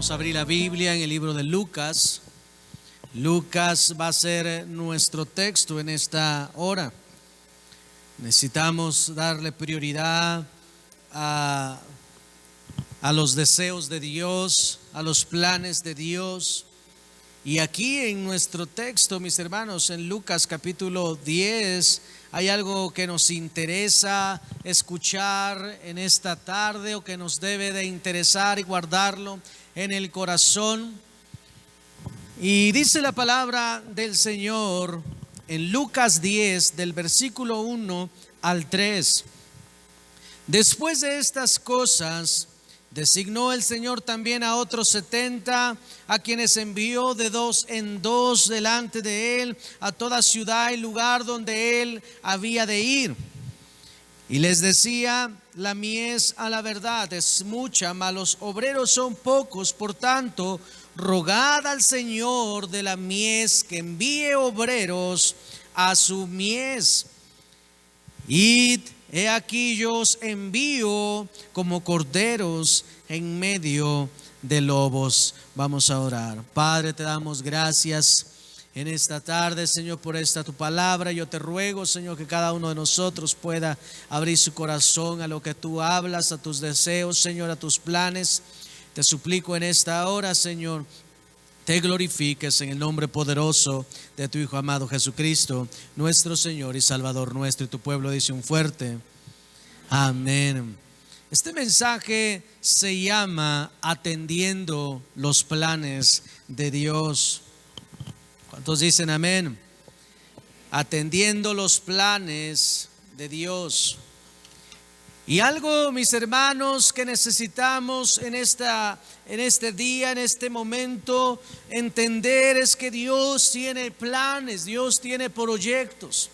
Vamos a abrir la Biblia en el libro de Lucas. Lucas va a ser nuestro texto en esta hora. Necesitamos darle prioridad a los deseos de Dios, a los planes de Dios. Y aquí en nuestro texto, mis hermanos, en Lucas capítulo 10, hay algo que nos interesa escuchar en esta tarde, o que nos debe de interesar y guardarlo en el corazón. Y dice la palabra del Señor en Lucas 10, del versículo 1 al 3. Después de estas cosas, designó el Señor también a otros 70, a quienes envió de dos en dos delante de él a toda ciudad y lugar donde él había de ir. Y les decía: la mies a la verdad es mucha, mas los obreros son pocos. Por tanto, rogad al Señor de la mies que envíe obreros a su mies. Id, he aquí yo os envío como corderos en medio de lobos. Vamos a orar. Padre, te damos gracias en esta tarde, Señor, por esta tu palabra. Yo te ruego, Señor, que cada uno de nosotros pueda abrir su corazón a lo que tú hablas, a tus deseos, Señor, a tus planes. Te suplico en esta hora, Señor, te glorifiques en el nombre poderoso de tu Hijo amado Jesucristo, nuestro Señor y Salvador nuestro. Y tu pueblo dice un fuerte amén. Este mensaje se llama Atendiendo los planes de Dios. ¿Cuántos dicen amén? Atendiendo los planes de Dios. Y algo, mis hermanos, que necesitamos en este día, en este momento, entender es que Dios tiene planes, Dios tiene proyectos.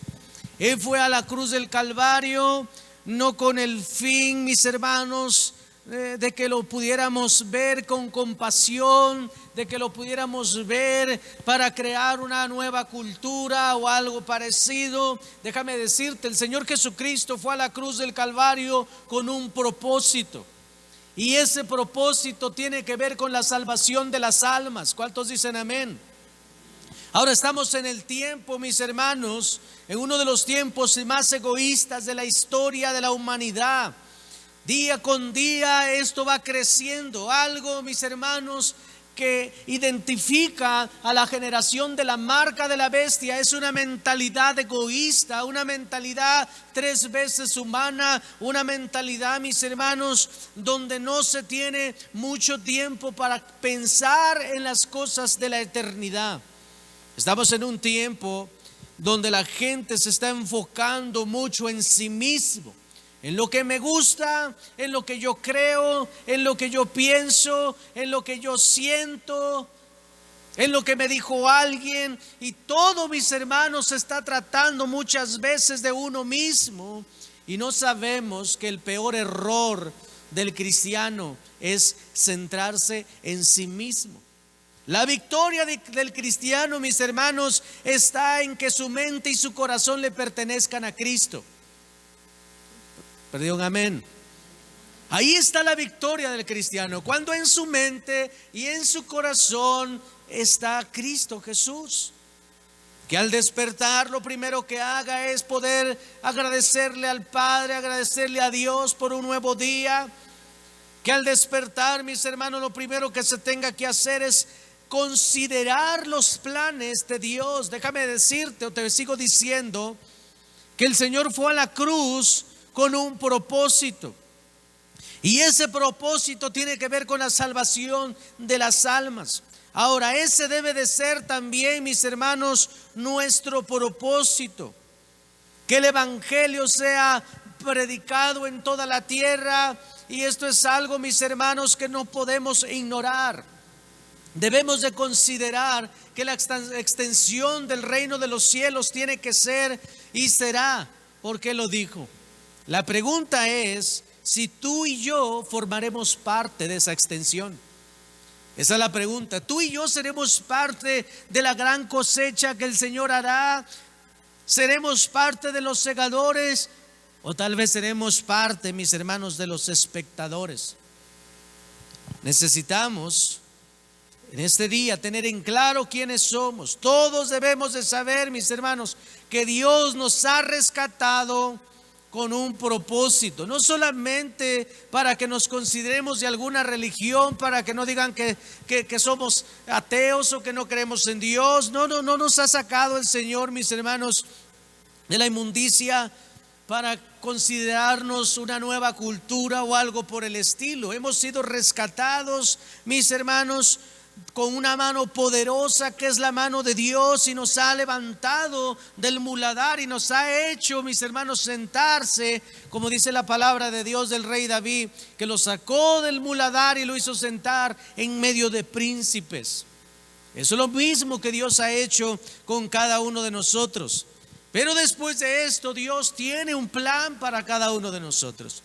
Él fue a la cruz del Calvario no con el fin, mis hermanos, de que lo pudiéramos ver con compasión, de que lo pudiéramos ver para crear una nueva cultura o algo parecido. Déjame decirte, el Señor Jesucristo fue a la cruz del Calvario con un propósito. Y ese propósito tiene que ver con la salvación de las almas. ¿Cuántos dicen amén? Ahora estamos en el tiempo, mis hermanos, en uno de los tiempos más egoístas de la historia de la humanidad. Día con día esto va creciendo. Algo, mis hermanos, que identifica a la generación de la marca de la bestia es una mentalidad egoísta, una mentalidad 3 veces humana, una mentalidad, mis hermanos, donde no se tiene mucho tiempo para pensar en las cosas de la eternidad. Estamos en un tiempo donde la gente se está enfocando mucho en sí mismo, en lo que me gusta, en lo que yo creo, en lo que yo pienso, en lo que yo siento, en lo que me dijo alguien. Y todo, mis hermanos, se está tratando muchas veces de uno mismo. Y no sabemos que el peor error del cristiano es centrarse en sí mismo. La victoria del cristiano, mis hermanos, está en que su mente y su corazón le pertenezcan a Cristo. Perdón, amén. Ahí está la victoria del cristiano, cuando en su mente y en su corazón está Cristo Jesús. Que al despertar lo primero que haga es poder agradecerle al Padre, agradecerle a Dios por un nuevo día. Que al despertar, mis hermanos, lo primero que se tenga que hacer es considerar los planes de Dios. Déjame decirte, o te sigo diciendo, que el Señor fue a la cruz con un propósito. Y ese propósito tiene que ver con la salvación de las almas. Ahora, ese debe de ser también, mis hermanos, nuestro propósito. Que el evangelio sea predicado en toda la tierra. Y esto es algo, mis hermanos, que no podemos ignorar. Debemos de considerar que la extensión del reino de los cielos tiene que ser y será. ¿Por qué lo dijo? La pregunta es si tú y yo formaremos parte de esa extensión. Esa es la pregunta. ¿Tú y yo seremos parte de la gran cosecha que el Señor hará? ¿Seremos parte de los segadores? O tal vez seremos parte, mis hermanos, de los espectadores. Necesitamos en este día tener en claro quiénes somos. Todos debemos de saber, mis hermanos, que Dios nos ha rescatado con un propósito, no solamente para que nos consideremos de alguna religión, para que no digan que somos ateos o que no creemos en Dios. No nos ha sacado el Señor, mis hermanos, de la inmundicia para considerarnos una nueva cultura o algo por el estilo. Hemos sido rescatados, mis hermanos, con una mano poderosa que es la mano de Dios, y nos ha levantado del muladar y nos ha hecho, mis hermanos, sentarse, como dice la palabra de Dios del rey David, que lo sacó del muladar y lo hizo sentar en medio de príncipes. Eso es lo mismo que Dios ha hecho con cada uno de nosotros. Pero después de esto, Dios tiene un plan para cada uno de nosotros.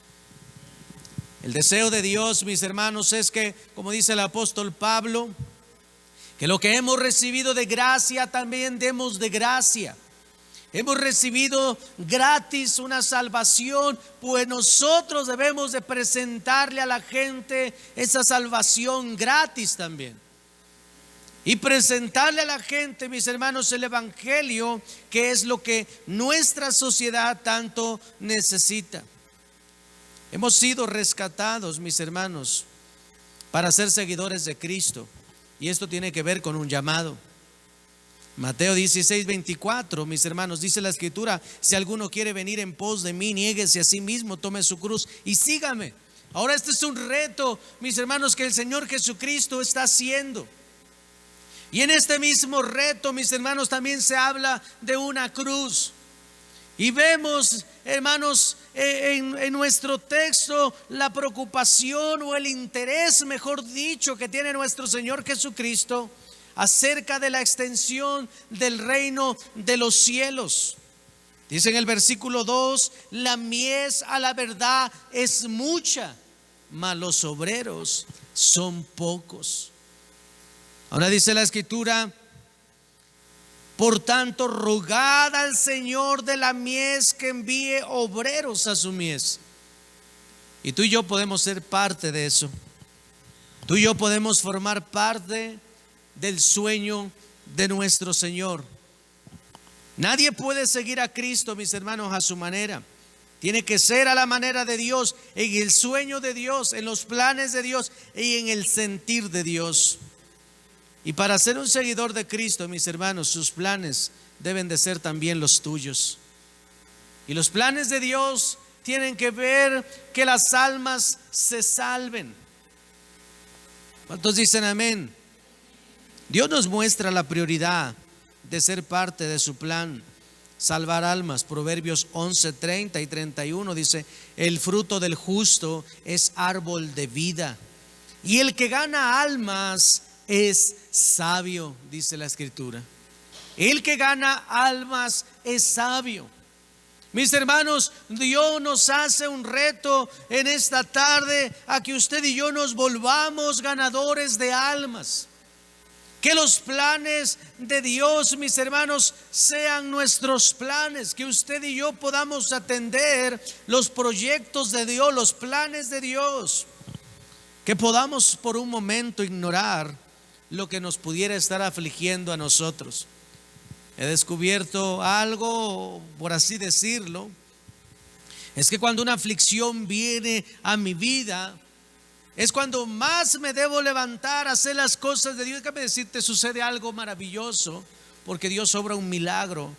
El deseo de Dios, mis hermanos, es que, como dice el apóstol Pablo, que lo que hemos recibido de gracia también demos de gracia. Hemos recibido gratis una salvación, pues nosotros debemos de presentarle a la gente esa salvación gratis también. Y presentarle a la gente, mis hermanos, el evangelio, que es lo que nuestra sociedad tanto necesita. Hemos sido rescatados, mis hermanos, para ser seguidores de Cristo. Y esto tiene que ver con un llamado. Mateo 16:24, mis hermanos, dice la escritura: si alguno quiere venir en pos de mí, niéguese a sí mismo, tome su cruz y sígame. Ahora este es un reto, mis hermanos, que el Señor Jesucristo está haciendo. Y en este mismo reto, mis hermanos, también se habla de una cruz. Y vemos, hermanos, en nuestro texto la preocupación o el interés, mejor dicho, que tiene nuestro Señor Jesucristo acerca de la extensión del reino de los cielos. Dice en el versículo 2: la mies a la verdad es mucha, mas los obreros son pocos. Ahora dice la escritura: por tanto, rogad al Señor de la mies que envíe obreros a su mies. Y tú y yo podemos ser parte de eso. Tú y yo podemos formar parte del sueño de nuestro Señor. Nadie puede seguir a Cristo, mis hermanos, a su manera. Tiene que ser a la manera de Dios, en el sueño de Dios, en los planes de Dios y en el sentir de Dios. Y para ser un seguidor de Cristo, mis hermanos, sus planes deben de ser también los tuyos. Y los planes de Dios tienen que ver que las almas se salven. ¿Cuántos dicen amén? Dios nos muestra la prioridad de ser parte de su plan: salvar almas. Proverbios 11:30 y 31 dice: el fruto del justo es árbol de vida, y el que gana almas es sabio, dice la escritura. El que gana almas es sabio. Mis hermanos, Dios nos hace un reto en esta tarde a que usted y yo nos volvamos ganadores de almas. Que los planes de Dios, mis hermanos, sean nuestros planes. Que usted y yo podamos atender los proyectos de Dios, los planes de Dios. Que podamos por un momento ignorar lo que nos pudiera estar afligiendo a nosotros. He descubierto algo, por así decirlo, es que cuando una aflicción viene a mi vida, es cuando más me debo levantar a hacer las cosas de Dios. Déjame decirte, sucede algo maravilloso, porque Dios obra un milagro.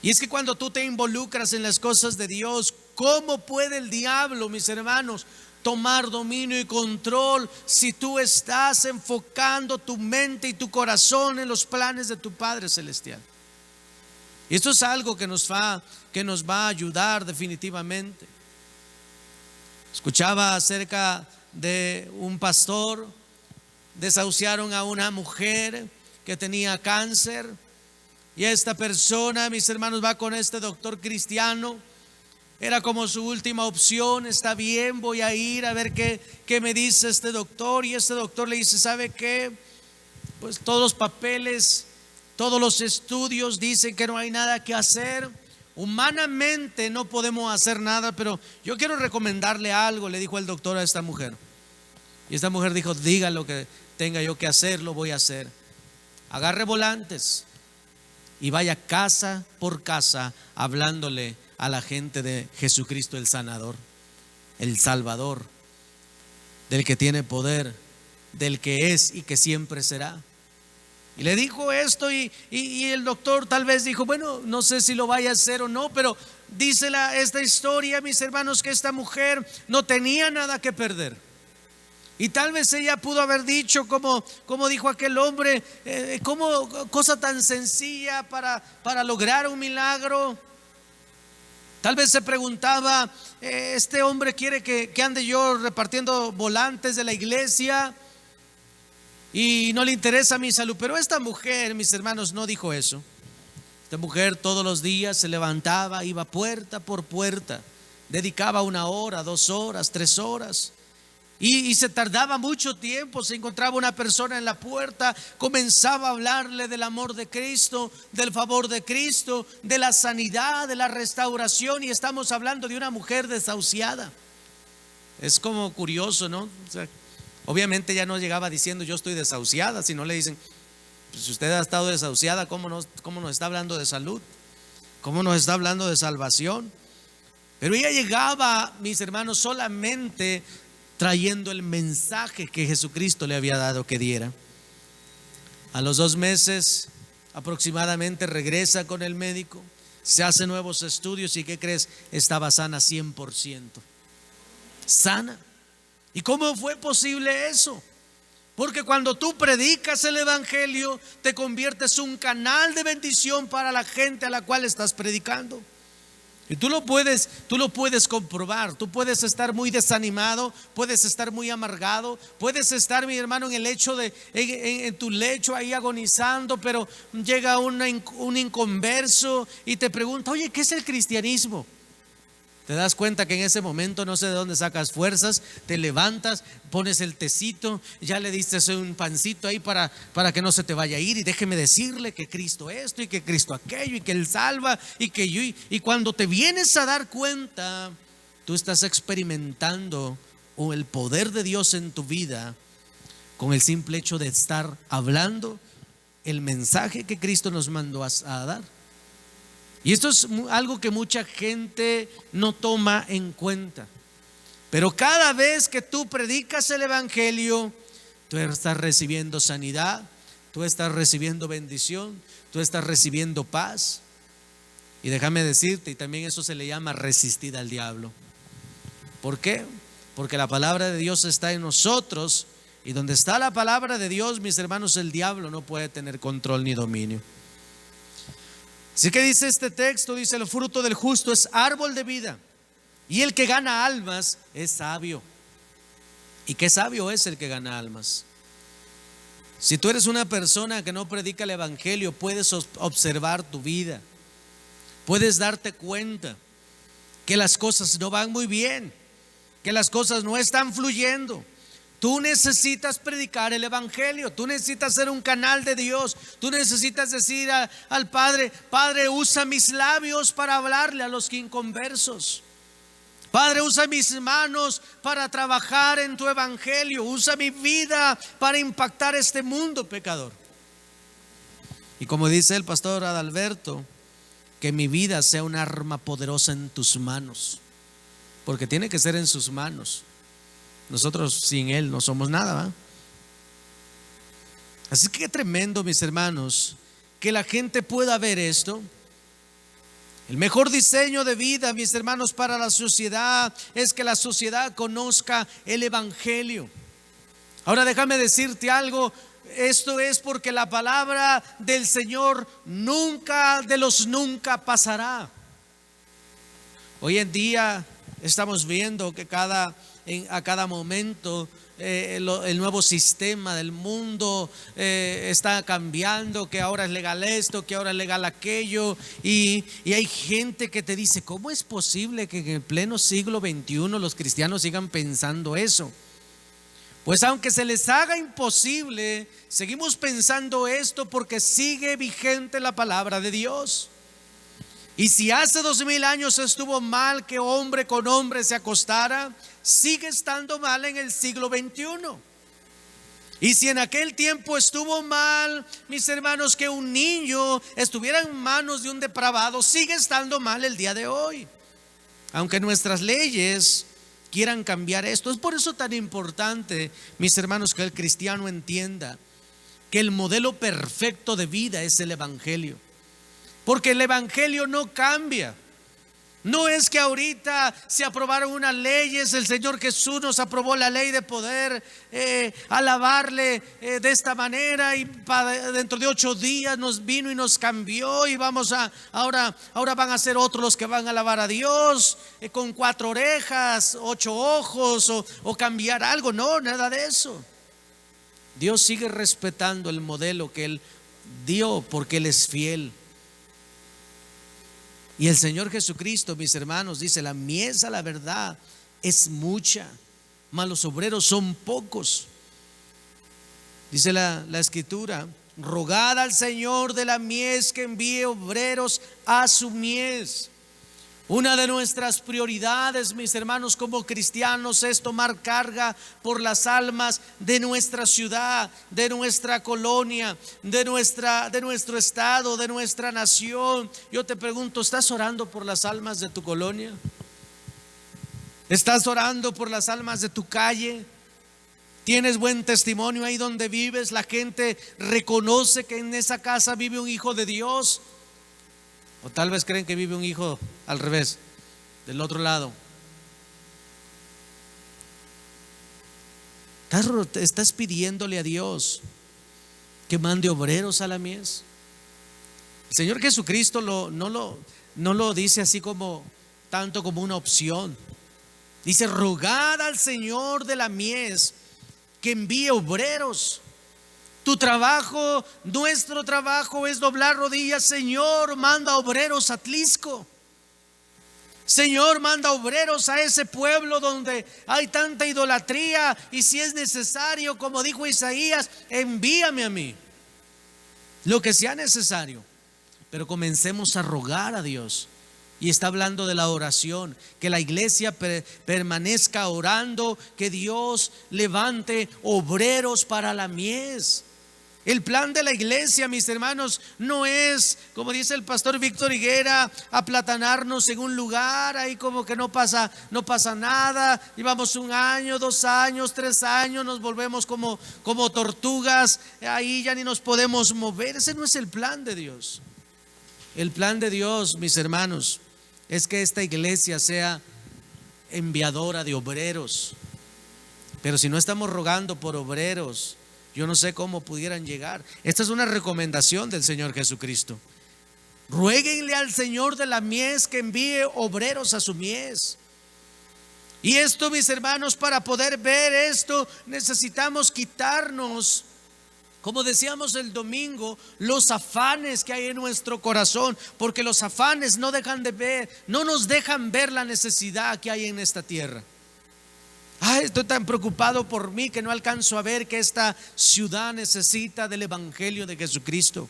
Y es que cuando tú te involucras en las cosas de Dios, ¿cómo puede el diablo, mis hermanos, tomar dominio y control si tú estás enfocando tu mente y tu corazón en los planes de tu Padre Celestial? Y esto es algo que nos va a ayudar definitivamente. Escuchaba acerca de un pastor. Desahuciaron a una mujer que tenía cáncer, y esta persona, mis hermanos, va con este doctor cristiano. Era como su última opción. Está bien, voy a ir a ver qué me dice este doctor. Y este doctor le dice: ¿sabe qué? Pues todos los papeles, todos los estudios dicen que no hay nada que hacer. Humanamente no podemos hacer nada, pero yo quiero recomendarle algo, le dijo el doctor a esta mujer. Y esta mujer dijo: diga lo que tenga yo que hacer, lo voy a hacer. Agarre volantes y vaya casa por casa hablándole a la gente de Jesucristo el sanador, el Salvador, del que tiene poder, del que es y que siempre será. Y le dijo esto y el doctor tal vez dijo, bueno, no sé si lo vaya a hacer o no, pero dice esta historia, mis hermanos, que esta mujer no tenía nada que perder. Y tal vez ella pudo haber dicho, como dijo aquel hombre, como cosa tan sencilla para lograr un milagro. Tal vez se preguntaba, este hombre quiere que ande yo repartiendo volantes de la iglesia y no le interesa mi salud. Pero esta mujer, mis hermanos, no dijo eso. Esta mujer todos los días se levantaba, iba puerta por puerta, dedicaba 1 hora, 2 horas, 3 horas. Y se tardaba mucho tiempo. Se encontraba una persona en la puerta, comenzaba a hablarle del amor de Cristo, del favor de Cristo, de la sanidad, de la restauración. Y estamos hablando de una mujer desahuciada. Es como curioso, ¿no? O sea, obviamente ya no llegaba diciendo yo estoy desahuciada, sino le dicen, pues si usted ha estado desahuciada, ¿cómo nos está hablando de salud? ¿Cómo nos está hablando de salvación? Pero ella llegaba, mis hermanos, solamente trayendo el mensaje que Jesucristo le había dado que diera. A los 2 meses aproximadamente regresa con el médico, se hace nuevos estudios y ¿qué crees? Estaba sana 100%. Sana. ¿Y cómo fue posible eso? Porque cuando tú predicas el evangelio, te conviertes en un canal de bendición para la gente a la cual estás predicando. Y tú lo puedes comprobar. Tú puedes estar muy desanimado, puedes estar muy amargado, puedes estar, mi hermano, en tu lecho ahí agonizando, pero llega un inconverso y te pregunta, oye, ¿qué es el cristianismo? Te das cuenta que en ese momento no sé de dónde sacas fuerzas, te levantas, pones el tecito, ya le diste un pancito ahí para que no se te vaya a ir, y déjeme decirle que Cristo esto y que Cristo aquello y que Él salva y cuando te vienes a dar cuenta, tú estás experimentando el poder de Dios en tu vida con el simple hecho de estar hablando el mensaje que Cristo nos mandó a dar. Y esto es algo que mucha gente no toma en cuenta. Pero cada vez que tú predicas el evangelio, tú estás recibiendo sanidad, tú estás recibiendo bendición, tú estás recibiendo paz. Y déjame decirte, y también eso se le llama resistir al diablo. ¿Por qué? Porque la palabra de Dios está en nosotros, y donde está la palabra de Dios, mis hermanos, el diablo no puede tener control ni dominio. Así que dice este texto, dice: el fruto del justo es árbol de vida, y el que gana almas es sabio. ¿Y qué sabio es el que gana almas? Si tú eres una persona que no predica el evangelio, puedes observar tu vida, puedes darte cuenta que las cosas no van muy bien, que las cosas no están fluyendo. Tú necesitas predicar el evangelio, tú necesitas ser un canal de Dios, tú necesitas decir al Padre: Padre, usa mis labios para hablarle a los inconversos. Padre, usa mis manos para trabajar en tu evangelio, usa mi vida para impactar este mundo pecador. Y como dice el pastor Adalberto, que mi vida sea un arma poderosa en tus manos, porque tiene que ser en sus manos. Nosotros sin Él no somos nada, ¿va? Así que qué tremendo, mis hermanos, que la gente pueda ver esto. El mejor diseño de vida, mis hermanos, para la sociedad es que la sociedad conozca el evangelio. Ahora déjame decirte algo. Esto es porque la palabra del Señor nunca de los nunca pasará. Hoy en día estamos viendo que a cada momento el nuevo sistema del mundo está cambiando, que ahora es legal esto, que ahora es legal aquello, y hay gente que te dice: ¿cómo es posible que en el pleno siglo XXI los cristianos sigan pensando eso? Pues aunque se les haga imposible, seguimos pensando esto porque sigue vigente la palabra de Dios. Y si hace 2000 años estuvo mal que hombre con hombre se acostara, sigue estando mal en el siglo XXI. Y si en aquel tiempo estuvo mal, mis hermanos, que un niño estuviera en manos de un depravado, sigue estando mal el día de hoy. Aunque nuestras leyes quieran cambiar esto. Es por eso tan importante, mis hermanos, que el cristiano entienda que el modelo perfecto de vida es el evangelio. Porque el evangelio no cambia. No es que ahorita se aprobaron unas leyes, el Señor Jesús nos aprobó la ley de poder alabarle de esta manera, y dentro de 8 días nos vino y nos cambió, y ahora van a ser otros los que van a alabar a Dios con 4 orejas, 8 ojos, o cambiar algo. No, nada de eso. Dios sigue respetando el modelo que Él dio, porque Él es fiel. Y el Señor Jesucristo, mis hermanos, dice: la mies, a la verdad, es mucha, mas los obreros son pocos. Dice la Escritura: rogad al Señor de la mies que envíe obreros a su mies. Una de nuestras prioridades, mis hermanos, como cristianos, es tomar carga por las almas de nuestra ciudad, de nuestra colonia, de nuestro estado, de nuestra nación. Yo te pregunto, ¿estás orando por las almas de tu colonia? ¿Estás orando por las almas de tu calle? ¿Tienes buen testimonio ahí donde vives? ¿La gente reconoce que en esa casa vive un hijo de Dios? O tal vez creen que vive un hijo al revés, del otro lado. ¿Estás pidiéndole a Dios que mande obreros a la mies? El Señor Jesucristo no lo dice así como tanto como una opción. Dice: rogad al Señor de la mies que envíe obreros. Tu trabajo, nuestro trabajo es doblar rodillas. Señor, manda obreros a Tlisco. Señor, manda obreros a ese pueblo donde hay tanta idolatría, y si es necesario, como dijo Isaías, envíame a mí, lo que sea necesario. Pero comencemos a rogar a Dios. Y está hablando de la oración, que la iglesia permanezca orando, que Dios levante obreros para la mies. El plan de la iglesia, mis hermanos, no es, como dice el pastor Víctor Higuera, aplatanarnos en un lugar ahí como que no pasa nada. Llevamos 1 año, 2 años, 3 años, nos volvemos como tortugas, ahí ya ni nos podemos mover. Ese no es el plan de Dios. El plan de Dios, mis hermanos, es que esta iglesia sea enviadora de obreros. Pero si no estamos rogando por obreros, yo no sé cómo pudieran llegar. Esta es una recomendación del Señor Jesucristo. Ruéguenle al Señor de la mies que envíe obreros a su mies. Y esto, mis hermanos, para poder ver esto, necesitamos quitarnos, como decíamos el domingo, los afanes que hay en nuestro corazón, porque los afanes no nos dejan ver la necesidad que hay en esta tierra. Estoy tan preocupado por mí que no alcanzo a ver que esta ciudad necesita del evangelio de Jesucristo.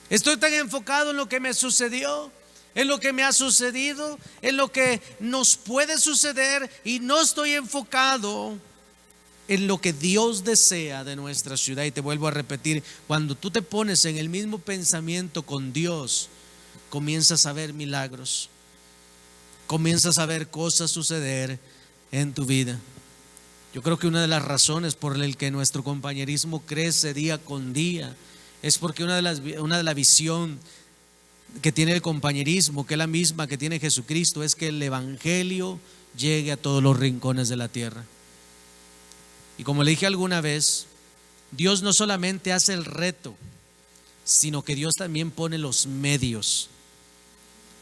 Estoy tan enfocado en lo que me sucedió, en lo que me ha sucedido, en lo que nos puede suceder, y no estoy enfocado en lo que Dios desea de nuestra ciudad. Y te vuelvo a repetir, cuando tú te pones en el mismo pensamiento con Dios, comienzas a ver milagros, comienzas a ver cosas suceder en tu vida. Yo creo que una de las razones por el que nuestro compañerismo crece día con día es porque una de la visión que tiene el compañerismo, que es la misma que tiene Jesucristo, es que el evangelio llegue a todos los rincones de la tierra. Y como le dije alguna vez, Dios no solamente hace el reto, sino que Dios también pone los medios.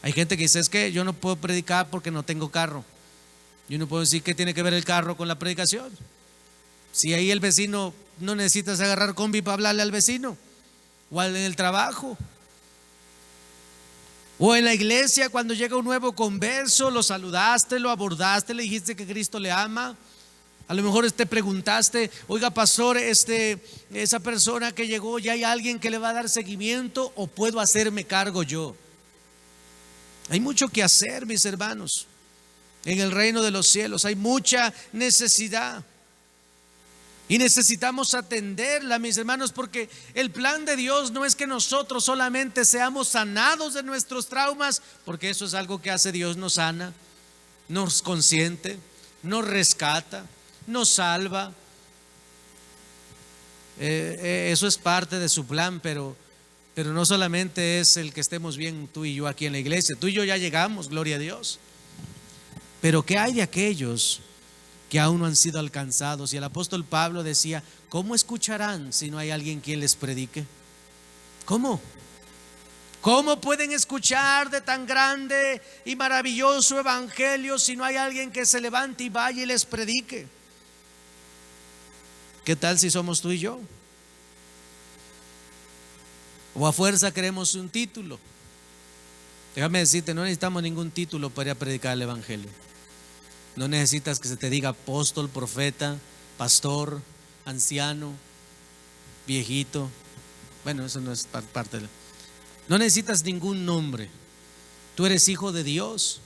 Hay gente que dice: es que yo no puedo predicar porque no tengo carro. Yo no puedo decir qué tiene que ver el carro con la predicación. Si ahí el vecino, no necesitas agarrar combi para hablarle al vecino, o en el trabajo, o en la iglesia, cuando llega un nuevo converso, lo saludaste, lo abordaste, le dijiste que Cristo le ama. A lo mejor te preguntaste: oiga, pastor, esa persona que llegó, ¿ya hay alguien que le va a dar seguimiento, o puedo hacerme cargo yo? Hay mucho que hacer, mis hermanos. En el reino de los cielos hay mucha necesidad. Y necesitamos atenderla, mis hermanos, porque el plan de Dios no es que nosotros solamente seamos sanados de nuestros traumas, porque eso es algo que hace Dios: nos sana, nos consiente, nos rescata, nos salva. Eso es parte de su plan, pero no solamente es el que estemos bien tú y yo aquí en la iglesia. Tú y yo ya llegamos, gloria a Dios. Pero ¿qué hay de aquellos que aún no han sido alcanzados? Y el apóstol Pablo decía: ¿cómo escucharán si no hay alguien quien les predique? ¿Cómo? ¿Cómo pueden escuchar de tan grande y maravilloso evangelio si no hay alguien que se levante y vaya y les predique? ¿Qué tal si somos tú y yo? ¿O a fuerza queremos un título? Déjame decirte, no necesitamos ningún título para ir a predicar el evangelio. No necesitas que se te diga apóstol, profeta, pastor, anciano, viejito. Bueno, eso no es parte de... No necesitas ningún nombre. Tú eres hijo de Dios.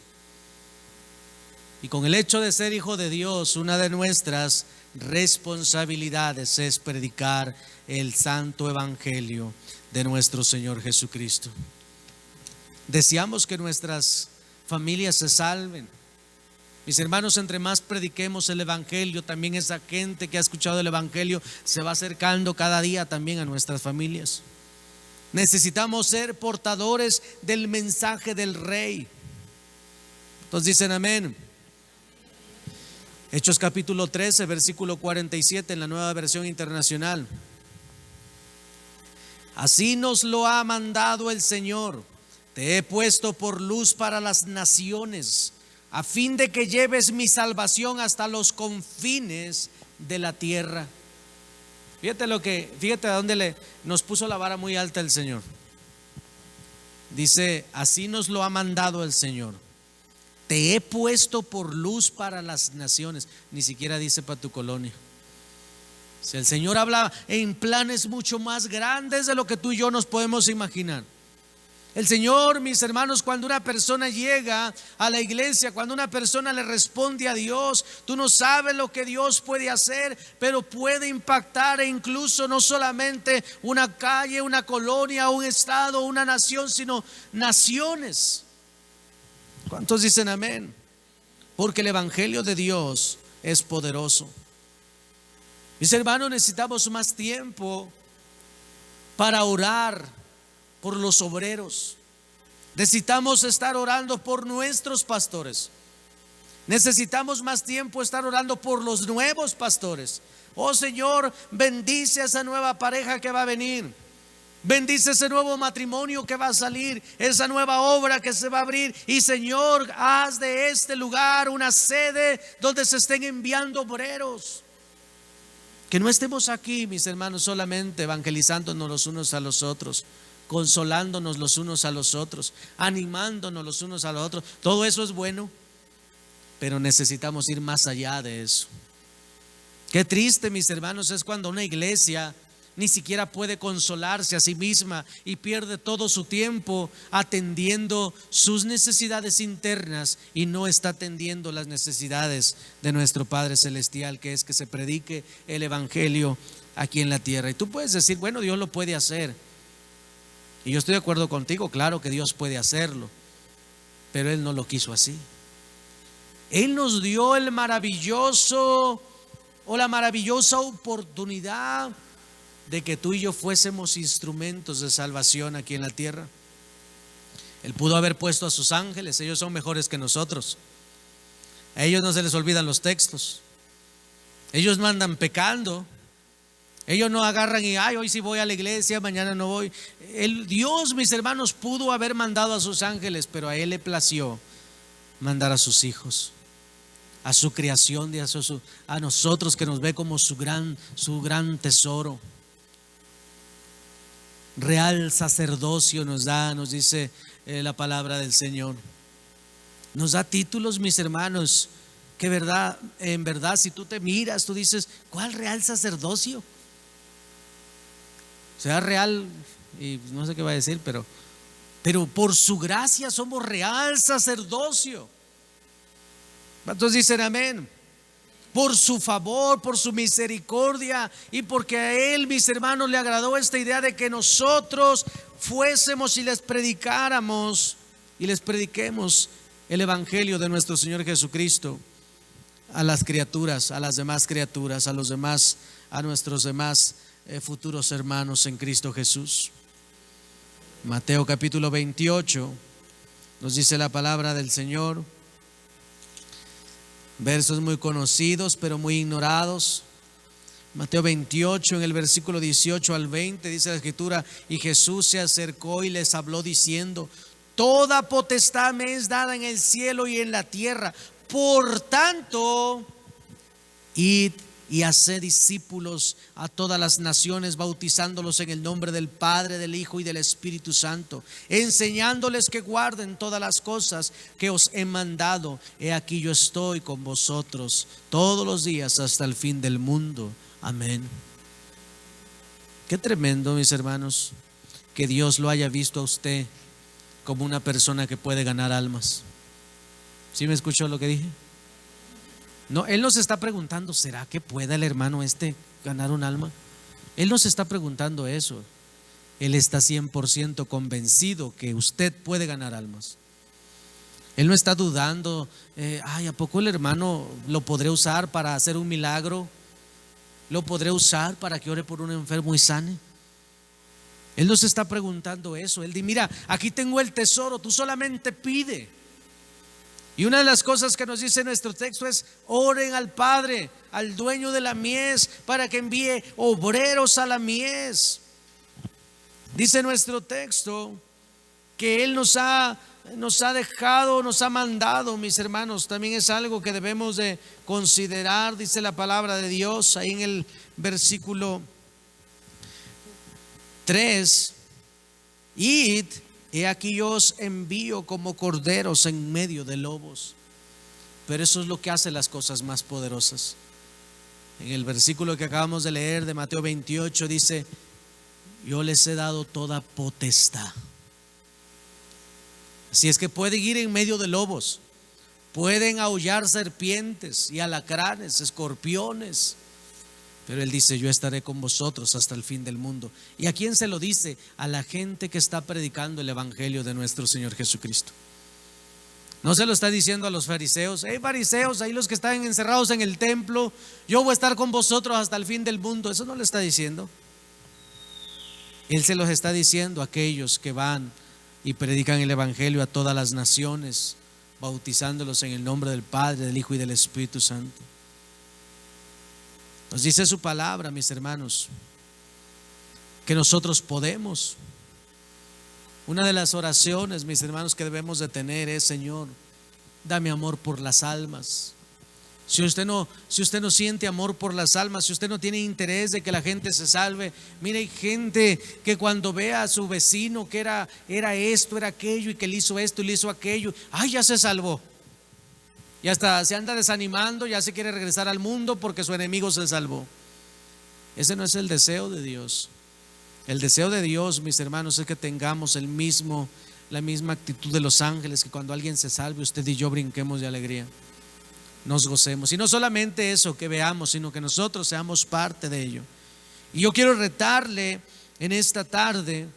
Y con el hecho de ser hijo de Dios, una de nuestras responsabilidades es predicar el santo evangelio de nuestro Señor Jesucristo. Deseamos que nuestras familias se salven. Mis hermanos, entre más prediquemos el evangelio, también esa gente que ha escuchado el evangelio se va acercando cada día también a nuestras familias. Necesitamos ser portadores del mensaje del Rey. Entonces dicen amén. Hechos capítulo 13, versículo 47 en la Nueva Versión Internacional. Así nos lo ha mandado el Señor: te he puesto por luz para las naciones, a fin de que lleves mi salvación hasta los confines de la tierra. Fíjate a dónde nos puso la vara muy alta el Señor. Dice: así nos lo ha mandado el Señor. Te he puesto por luz para las naciones. Ni siquiera dice para tu colonia. Si el Señor habla en planes mucho más grandes de lo que tú y yo nos podemos imaginar. El Señor, mis hermanos, cuando una persona llega a la iglesia, cuando una persona le responde a Dios, tú no sabes lo que Dios puede hacer, pero puede impactar, e incluso no solamente una calle, una colonia, un estado, una nación, sino naciones. ¿Cuántos dicen amén? Porque el evangelio de Dios es poderoso. Mis hermanos, necesitamos más tiempo para orar por los obreros. Necesitamos estar orando por nuestros pastores. Necesitamos más tiempo estar orando por los nuevos pastores. Oh Señor, bendice a esa nueva pareja que va a venir. Bendice ese nuevo matrimonio que va a salir, esa nueva obra que se va a abrir. Y Señor, haz de este lugar una sede donde se estén enviando obreros. Que no estemos aquí, mis hermanos, solamente evangelizándonos los unos a los otros, consolándonos los unos a los otros, animándonos los unos a los otros. Todo eso es bueno, pero necesitamos ir más allá de eso. Qué triste, mis hermanos, es cuando una iglesia ni siquiera puede consolarse a sí misma y pierde todo su tiempo atendiendo sus necesidades internas y no está atendiendo las necesidades de nuestro Padre Celestial, que es que se predique el evangelio aquí en la tierra. Y tú puedes decir: bueno, Dios lo puede hacer. Y yo estoy de acuerdo contigo, claro que Dios puede hacerlo, pero Él no lo quiso así. Él nos dio la maravillosa oportunidad de que tú y yo fuésemos instrumentos de salvación aquí en la tierra. Él pudo haber puesto a sus ángeles, ellos son mejores que nosotros. A ellos no se les olvidan los textos. Ellos no andan pecando. Ellos no agarran y hoy sí voy a la iglesia, mañana no voy. Dios, mis hermanos, pudo haber mandado a sus ángeles, pero a Él le plació mandar a sus hijos, a su creación, a nosotros, que nos ve como su gran tesoro. Real sacerdocio nos dice la palabra del Señor. Nos da títulos, mis hermanos, que en verdad, si tú te miras, tú dices: ¿cuál real sacerdocio? Sea real, y no sé qué va a decir, pero por su gracia somos real sacerdocio. ¿Cuántos dicen amén? por su favor, por su misericordia y porque a Él, mis hermanos, le agradó esta idea de que nosotros fuésemos y les predicáramos y les prediquemos el evangelio de nuestro Señor Jesucristo a las criaturas, a las demás criaturas, a los demás, a nuestros demás futuros hermanos en Cristo Jesús. Mateo capítulo 28 nos dice la palabra del Señor, versos muy conocidos pero muy ignorados. Mateo 28 en el versículo 18 al 20 dice la Escritura: y Jesús se acercó y les habló diciendo: toda potestad me es dada en el cielo y en la tierra. Por tanto, id y haced discípulos a todas las naciones, bautizándolos en el nombre del Padre, del Hijo y del Espíritu Santo, enseñándoles que guarden todas las cosas que os he mandado. He aquí yo estoy con vosotros todos los días hasta el fin del mundo. Amén. Qué tremendo, mis hermanos, que Dios lo haya visto a usted como una persona que puede ganar almas. ¿Sí me escuchó lo que dije? No, Él nos está preguntando: ¿será que pueda el hermano ganar un alma? Él nos está preguntando eso. Él está 100% convencido que usted puede ganar almas. Él no está dudando, ¿a poco el hermano lo podré usar para hacer un milagro? ¿Lo podré usar para que ore por un enfermo y sane? Él nos está preguntando eso. Él dice: mira, aquí tengo el tesoro, tú solamente pide. Y una de las cosas que nos dice nuestro texto es: oren al Padre, al dueño de la mies, para que envíe obreros a la mies. Dice nuestro texto que Él nos ha dejado, nos ha mandado, mis hermanos. También es algo que debemos de considerar. Dice la palabra de Dios ahí en el versículo 3: id, he aquí yo os envío como corderos en medio de lobos. Pero eso es lo que hace las cosas más poderosas. En el versículo que acabamos de leer de Mateo 28 dice: yo les he dado toda potestad. Así es que pueden ir en medio de lobos, pueden aullar serpientes y alacranes, escorpiones. Pero Él dice: yo estaré con vosotros hasta el fin del mundo. ¿Y a quién se lo dice? A la gente que está predicando el evangelio de nuestro Señor Jesucristo. No se lo está diciendo a los fariseos: hey fariseos, ahí los que están encerrados en el templo, yo voy a estar con vosotros hasta el fin del mundo. Eso no le está diciendo. Él se los está diciendo a aquellos que van y predican el evangelio a todas las naciones, bautizándolos en el nombre del Padre, del Hijo y del Espíritu Santo. Nos dice su palabra, mis hermanos, que nosotros podemos. Una de las oraciones, mis hermanos, que debemos de tener es: Señor, dame amor por las almas. Si usted no siente amor por las almas, si usted no tiene interés de que la gente se salve, mire, hay gente que cuando ve a su vecino que era esto, era aquello, y que le hizo esto y le hizo aquello, ¡ay, ya se salvó! Y hasta se anda desanimando, ya se quiere regresar al mundo porque su enemigo se salvó. Ese no es el deseo de Dios. El deseo de Dios, mis hermanos, es que tengamos la misma actitud de los ángeles, que cuando alguien se salve, usted y yo brinquemos de alegría, nos gocemos. Y no solamente eso que veamos, sino que nosotros seamos parte de ello. Y yo quiero retarle en esta tarde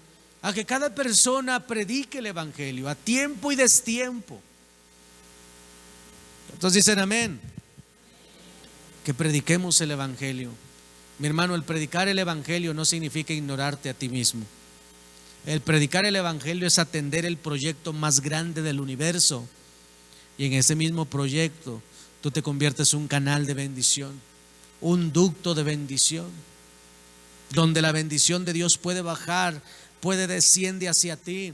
a que cada persona predique el evangelio a tiempo y destiempo. Entonces dicen amén. Que prediquemos el evangelio. Mi hermano, el predicar el evangelio no significa ignorarte a ti mismo. El predicar el evangelio es atender el proyecto más grande del universo. Y en ese mismo proyecto tú te conviertes en un canal de bendición, un ducto de bendición, donde la bendición de Dios puede bajar, desciende hacia ti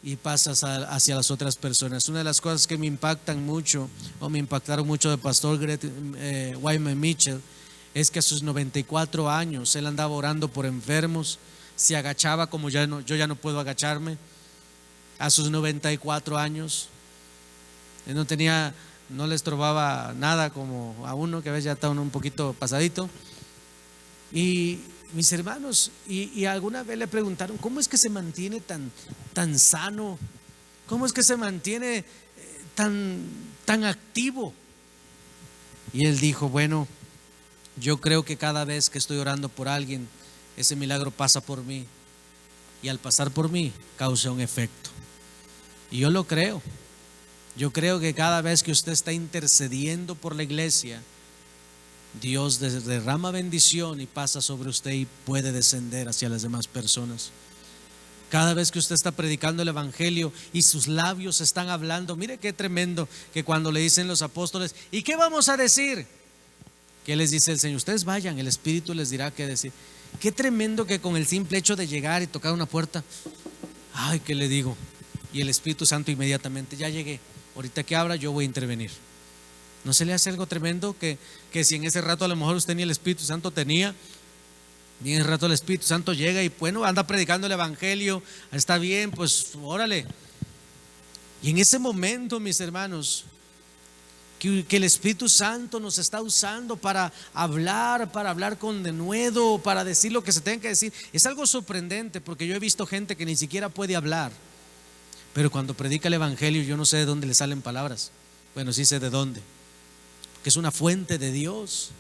y pasas hacia las otras personas. Una de las cosas que me impactan mucho, o me impactaron mucho del pastor Wyman Mitchell, es que a sus 94 años él andaba orando por enfermos, se agachaba como yo ya no puedo agacharme. A sus 94 años él no le estorbaba nada como a uno que a veces ya está uno un poquito pasadito. Y mis hermanos, y alguna vez le preguntaron: ¿cómo es que se mantiene tan sano? ¿Cómo es que se mantiene tan activo? Y él dijo, bueno, yo creo que cada vez que estoy orando por alguien, ese milagro pasa por mí. Y al pasar por mí, causa un efecto. Y yo lo creo. Yo creo que cada vez que usted está intercediendo por la iglesia, Dios derrama bendición y pasa sobre usted y puede descender hacia las demás personas. Cada vez que usted está predicando el evangelio y sus labios están hablando, mire qué tremendo que cuando le dicen los apóstoles, ¿y qué vamos a decir? ¿Qué les dice el Señor? Ustedes vayan, el Espíritu les dirá qué decir. Qué tremendo que con el simple hecho de llegar y tocar una puerta, ay, ¿qué le digo? Y el Espíritu Santo inmediatamente, ya llegué, ahorita que abra yo voy a intervenir. ¿No se le hace algo tremendo que si en ese rato a lo mejor usted ni el Espíritu Santo tenía, ni en ese rato el Espíritu Santo llega y bueno, anda predicando el evangelio, está bien, pues órale. Y en ese momento, mis hermanos, que el Espíritu Santo nos está usando para hablar con denuedo, para decir lo que se tenga que decir, es algo sorprendente, porque yo he visto gente que ni siquiera puede hablar, pero cuando predica el evangelio yo no sé de dónde le salen palabras. Bueno, sí sé de dónde, que es una fuente de Dios.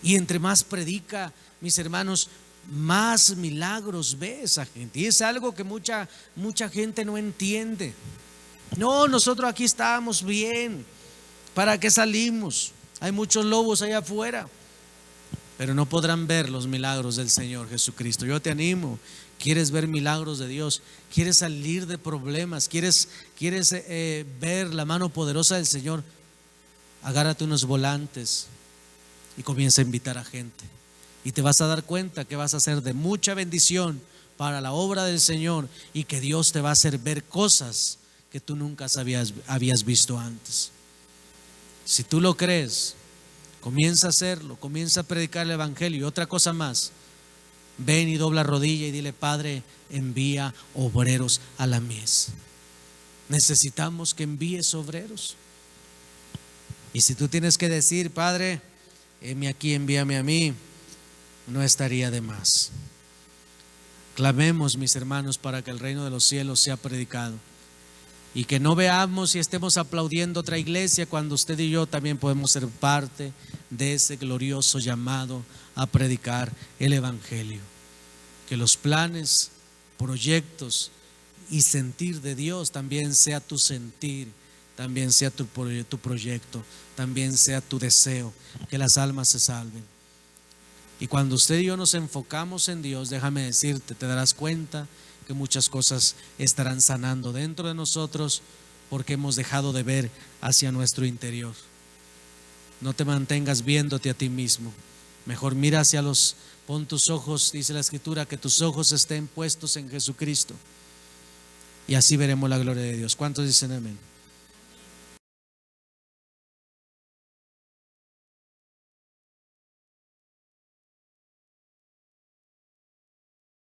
Y entre más predica, mis hermanos, más milagros ve esa gente. Y es algo que mucha gente no entiende. No, nosotros aquí estamos bien. ¿Para qué salimos? Hay muchos lobos allá afuera. Pero no podrán ver los milagros del Señor Jesucristo. Yo te animo. ¿Quieres ver milagros de Dios? ¿Quieres salir de problemas? ¿Quieres ver la mano poderosa del Señor? Agárrate unos volantes y comienza a invitar a gente. Y te vas a dar cuenta que vas a ser de mucha bendición para la obra del Señor y que Dios te va a hacer ver cosas que tú nunca habías visto antes. Si tú lo crees, comienza a hacerlo, comienza a predicar el evangelio. Y otra cosa más, ven y dobla rodilla y dile: Padre, envía obreros a la mies. Necesitamos que envíes obreros. Y si tú tienes que decir: Padre, heme aquí, envíame a mí, no estaría de más. Clamemos, mis hermanos, para que el reino de los cielos sea predicado. Y que no veamos y estemos aplaudiendo otra iglesia cuando usted y yo también podemos ser parte de ese glorioso llamado a predicar el evangelio. Que los planes, proyectos y sentir de Dios también sea tu sentir, también sea tu proyecto, también sea tu deseo, que las almas se salven. Y cuando usted y yo nos enfocamos en Dios, déjame decirte, te darás cuenta que muchas cosas estarán sanando dentro de nosotros, porque hemos dejado de ver hacia nuestro interior. No te mantengas viéndote a ti mismo, mejor mira hacia pon tus ojos, dice la Escritura, que tus ojos estén puestos en Jesucristo, y así veremos la gloria de Dios. ¿Cuántos dicen amén?